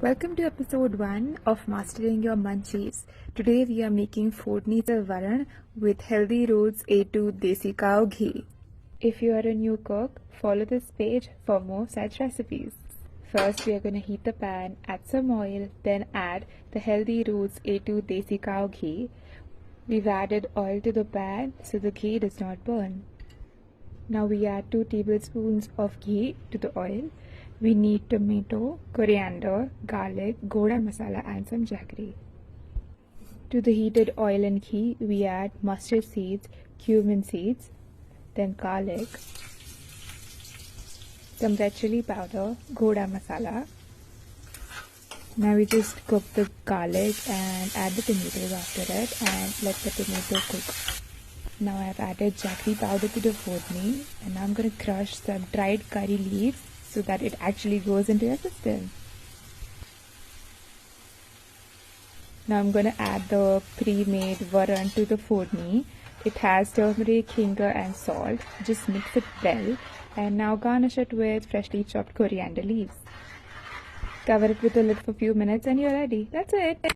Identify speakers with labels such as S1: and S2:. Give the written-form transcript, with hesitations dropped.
S1: Welcome to episode 1 of Mastering Your Munchies. Today we are making Fordni se varan with Healthy Roots A2 Desi Cow Ghee. If you are a new cook, follow this page for more such recipes. First we are going to heat the pan, add some oil, then add the Healthy Roots A2 Desi Cow Ghee. We've added oil to the pan so the ghee does not burn. Now we add 2 tablespoons of ghee to the oil. We need tomato, coriander, garlic, goda masala and some jaggery. To the heated oil and ghee, we add mustard seeds, cumin seeds, then garlic, some red chili powder, goda masala. Now we just cook the garlic and add the tomatoes after it and let the tomato cook. Now I have added jaggery powder to the fordni and now I'm going to crush some dried curry leaves so that it actually goes into your system. Now I'm going to add the pre-made varan to the fordni. It has turmeric, hinger and salt. Just mix it well and now garnish it with freshly chopped coriander leaves. Cover it with a lid for a few minutes and you're ready. That's it.